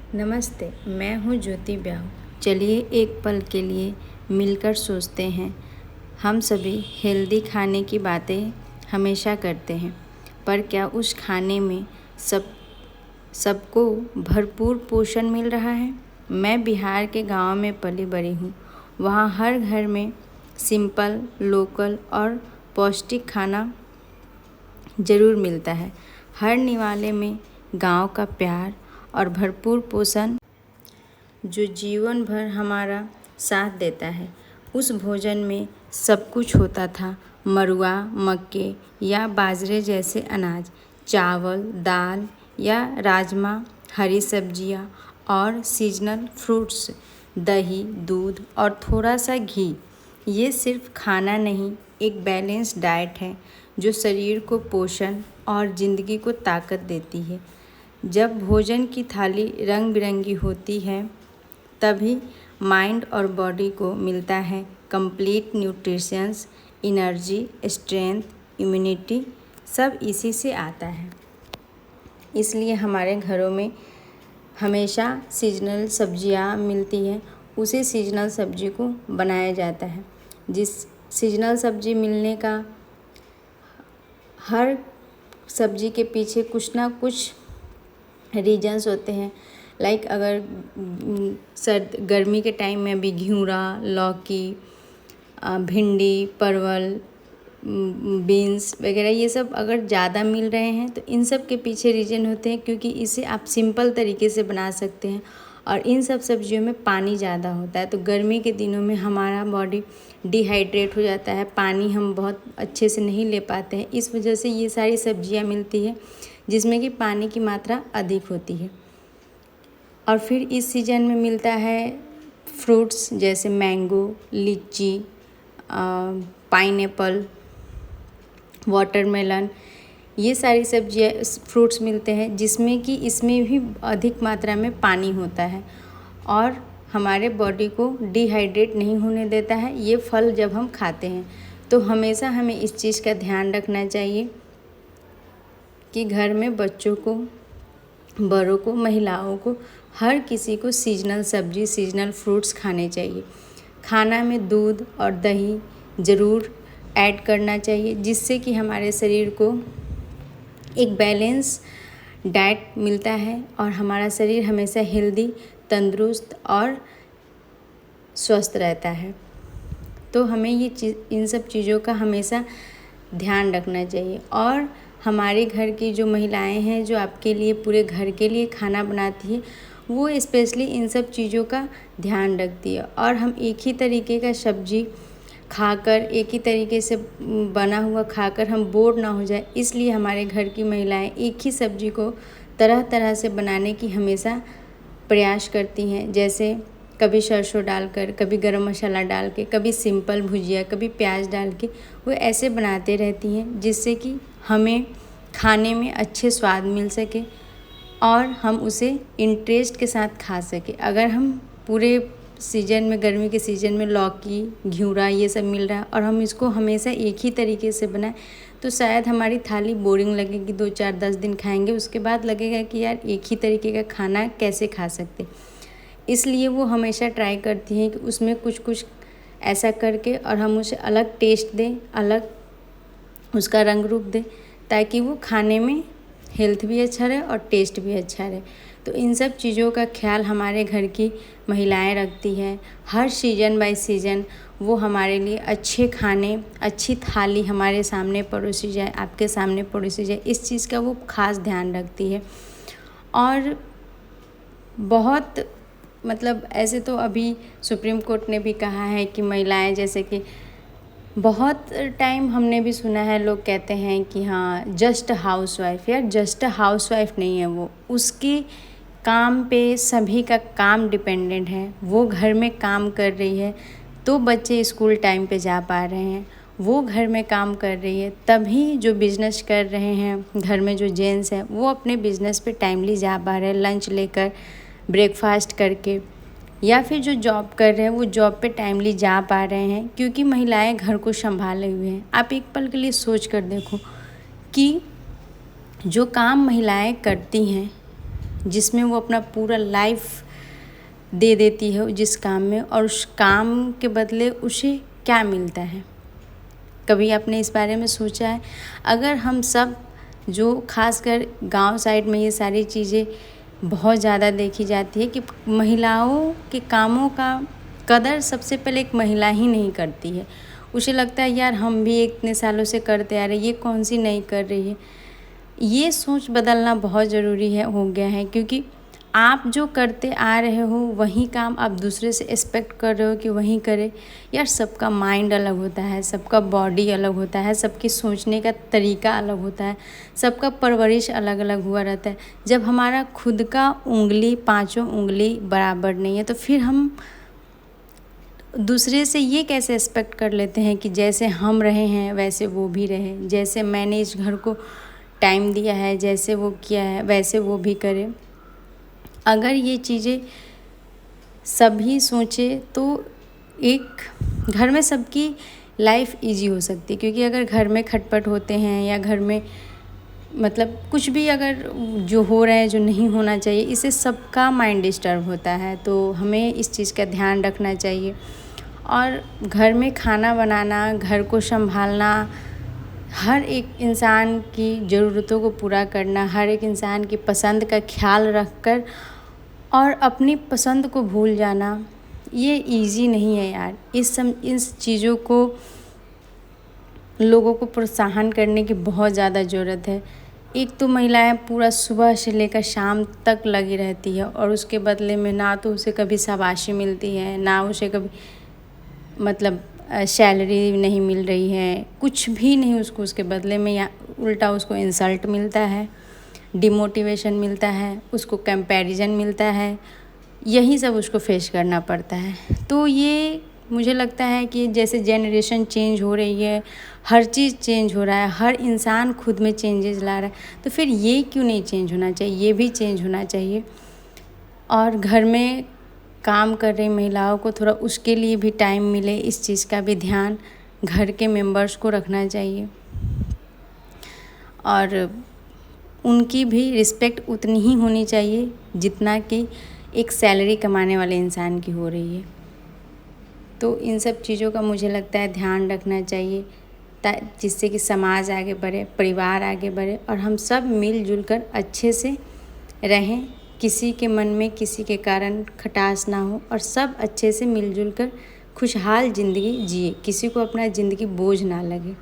नमस्ते, मैं हूँ ज्योति ब्याहू। चलिए एक पल के लिए मिलकर सोचते हैं। हम सभी हेल्दी खाने की बातें हमेशा करते हैं, पर क्या उस खाने में सबको भरपूर पोषण मिल रहा है? मैं बिहार के गांव में पली बड़ी हूँ। वहाँ हर घर में सिंपल, लोकल और पौष्टिक खाना ज़रूर मिलता है। हर निवाले में गांव का प्यार और भरपूर पोषण जो जीवन भर हमारा साथ देता है। उस भोजन में सब कुछ होता था। मरुआ, मक्के या बाजरे जैसे अनाज, चावल, दाल या राजमा, हरी सब्जियां और सीजनल फ्रूट्स, दही, दूध और थोड़ा सा घी। ये सिर्फ खाना नहीं, एक बैलेंस डाइट है जो शरीर को पोषण और ज़िंदगी को ताकत देती है। जब भोजन की थाली रंग बिरंगी होती है, तभी माइंड और बॉडी को मिलता है complete nutritions, energy, strength, immunity, सब इसी से आता है। इसलिए हमारे घरों में हमेशा सीजनल सब्जियां मिलती हैं। उसी सीजनल सब्जी को बनाया जाता है। जिस सीजनल सब्जी मिलने का हर सब्जी के पीछे कुछ ना कुछ रीजन्स होते हैं। लाइक अगर गर्मी के टाइम में भी घिउरा, लौकी, भिंडी, परवल, बीन्स वगैरह ये सब अगर ज़्यादा मिल रहे हैं तो इन सब के पीछे रीज़न होते हैं, क्योंकि इसे आप सिंपल तरीके से बना सकते हैं और इन सब सब्जियों में पानी ज़्यादा होता है। तो गर्मी के दिनों में हमारा बॉडी डिहाइड्रेट हो जाता है, पानी हम बहुत अच्छे से नहीं ले पाते हैं। इस वजह से ये सारी सब्जियां मिलती है जिसमें कि पानी की मात्रा अधिक होती है। और फिर इस सीज़न में मिलता है फ्रूट्स जैसे मैंगो, लीची, पाइनएप्पल, वाटरमेलन, ये सारी सब्जियाँ फ्रूट्स मिलते हैं जिसमें कि इसमें भी अधिक मात्रा में पानी होता है और हमारे बॉडी को डिहाइड्रेट नहीं होने देता है ये फल जब हम खाते हैं। तो हमेशा हमें इस चीज़ का ध्यान रखना चाहिए कि घर में बच्चों को, बड़ों को, महिलाओं को, हर किसी को सीजनल सब्जी, सीजनल फ्रूट्स खाने चाहिए। खाना में दूध और दही ज़रूर ऐड करना चाहिए जिससे कि हमारे शरीर को एक बैलेंस डाइट मिलता है और हमारा शरीर हमेशा हेल्दी, तंदुरुस्त और स्वस्थ रहता है। तो हमें इन सब चीज़ों का हमेशा ध्यान रखना चाहिए। और हमारे घर की जो महिलाएं हैं जो आपके लिए, पूरे घर के लिए खाना बनाती है, वो स्पेशली इन सब चीज़ों का ध्यान रखती है। और हम एक ही तरीके का सब्जी खाकर, एक ही तरीके से बना हुआ खाकर हम बोर ना हो जाए, इसलिए हमारे घर की महिलाएं एक ही सब्जी को तरह तरह से बनाने की हमेशा प्रयास करती हैं। जैसे कभी सरसों डालकर, कभी गरम मसाला डाल के, कभी सिंपल भुजिया, कभी प्याज डाल के, वो ऐसे बनाते रहती हैं जिससे कि हमें खाने में अच्छे स्वाद मिल सके और हम उसे इंटरेस्ट के साथ खा सके। अगर हम पूरे सीजन में, गर्मी के सीजन में लौकी, घिउरा ये सब मिल रहा है और हम इसको हमेशा एक ही तरीके से बनाएं तो शायद हमारी थाली बोरिंग लगेगी। 2, 4, 10 दिन खाएंगे, उसके बाद लगेगा कि यार एक ही तरीके का खाना कैसे खा सकते। इसलिए वो हमेशा ट्राई करती हैं कि उसमें कुछ कुछ ऐसा करके और हम उसे अलग टेस्ट दें, अलग उसका रंग रूप दें, ताकि वो खाने में हेल्थ भी अच्छा रहे और टेस्ट भी अच्छा रहे। तो इन सब चीज़ों का ख्याल हमारे घर की महिलाएं रखती हैं। हर सीज़न बाय सीज़न वो हमारे लिए अच्छे खाने, अच्छी थाली हमारे सामने परोसी जाए, आपके सामने परोसी जाए, इस चीज़ का वो खास ध्यान रखती है। और बहुत ऐसे तो अभी सुप्रीम कोर्ट ने भी कहा है कि महिलाएं, जैसे कि बहुत टाइम हमने भी सुना है, लोग कहते हैं कि हाँ जस्ट हाउसवाइफ, यार जस्ट हाउसवाइफ नहीं है वो, उसकी काम पे सभी का काम डिपेंडेंट है। वो घर में काम कर रही है तो बच्चे स्कूल टाइम पे जा पा रहे हैं, वो घर में काम कर रही है तभी जो बिज़नेस कर रहे हैं घर में जो जेंट्स हैं वो अपने बिज़नेस पे टाइमली जा पा रहे हैं, लंच लेकर, ब्रेकफास्ट करके, या फिर जो जॉब कर रहे हैं वो जॉब पे टाइमली जा पा रहे हैं क्योंकि महिलाएं घर को संभाले हुए हैं। आप एक पल के लिए सोच कर देखो कि जो काम महिलाएं करती हैं, जिसमें वो अपना पूरा लाइफ दे देती है जिस काम में, और उस काम के बदले उसे क्या मिलता है। कभी आपने इस बारे में सोचा है? अगर हम सब जो खासकर गांव साइड में ये सारी चीज़ें बहुत ज़्यादा देखी जाती है कि महिलाओं के कामों का कदर सबसे पहले एक महिला ही नहीं करती है। उसे लगता है यार हम भी इतने सालों से करते आ रहे, ये कौन सी नहीं कर रही है। ये सोच बदलना बहुत ज़रूरी है हो गया है, क्योंकि आप जो करते आ रहे हो वही काम आप दूसरे से एक्सपेक्ट कर रहे हो कि वही करे। यार सबका माइंड अलग होता है, सबका बॉडी अलग होता है, सबकी सोचने का तरीका अलग होता है, सबका परवरिश अलग अलग हुआ रहता है। जब हमारा खुद का उंगली पांचों उंगली बराबर नहीं है तो फिर हम दूसरे से ये कैसे एक्सपेक्ट कर लेते हैं कि जैसे हम रहे हैं वैसे वो भी रहे, जैसे मैंने इस घर को टाइम दिया है, जैसे वो किया है वैसे वो भी करे। अगर ये चीज़ें सभी सोचे तो एक घर में सबकी लाइफ इजी हो सकती है। क्योंकि अगर घर में खटपट होते हैं या घर में मतलब कुछ भी अगर जो हो रहा है जो नहीं होना चाहिए, इससे सबका माइंड डिस्टर्ब होता है। तो हमें इस चीज़ का ध्यान रखना चाहिए। और घर में खाना बनाना, घर को संभालना, हर एक इंसान की ज़रूरतों को पूरा करना, हर एक इंसान की पसंद का ख्याल रखकर और अपनी पसंद को भूल जाना, ये इजी नहीं है यार। इस चीज़ों को लोगों को प्रोत्साहन करने की बहुत ज़्यादा ज़रूरत है। एक तो महिलाएं पूरा सुबह से लेकर शाम तक लगी रहती है और उसके बदले में ना तो उसे कभी शाबाशी मिलती है, ना उसे कभी मतलब सैलरी नहीं मिल रही है, कुछ भी नहीं उसको उसके बदले में, या उल्टा उसको इंसल्ट मिलता है, डिमोटिवेशन मिलता है, उसको कंपैरिजन मिलता है। यही सब उसको फेस करना पड़ता है। तो ये मुझे लगता है कि जैसे जनरेशन चेंज हो रही है, हर चीज़ चेंज हो रहा है, हर इंसान खुद में चेंजेस ला रहा है, तो फिर ये क्यों नहीं चेंज होना चाहिए? ये भी चेंज होना चाहिए। और घर में काम कर रही महिलाओं को थोड़ा उसके लिए भी टाइम मिले, इस चीज़ का भी ध्यान घर के मेंबर्स को रखना चाहिए। और उनकी भी रिस्पेक्ट उतनी ही होनी चाहिए जितना कि एक सैलरी कमाने वाले इंसान की हो रही है। तो इन सब चीज़ों का मुझे लगता है ध्यान रखना चाहिए, जिससे कि समाज आगे बढ़े, परिवार आगे बढ़े और हम सब मिलजुल कर अच्छे से रहें। किसी के मन में किसी के कारण खटास ना हो और सब अच्छे से मिलजुल कर खुशहाल ज़िंदगी जिए, किसी को अपना ज़िंदगी बोझ ना लगे।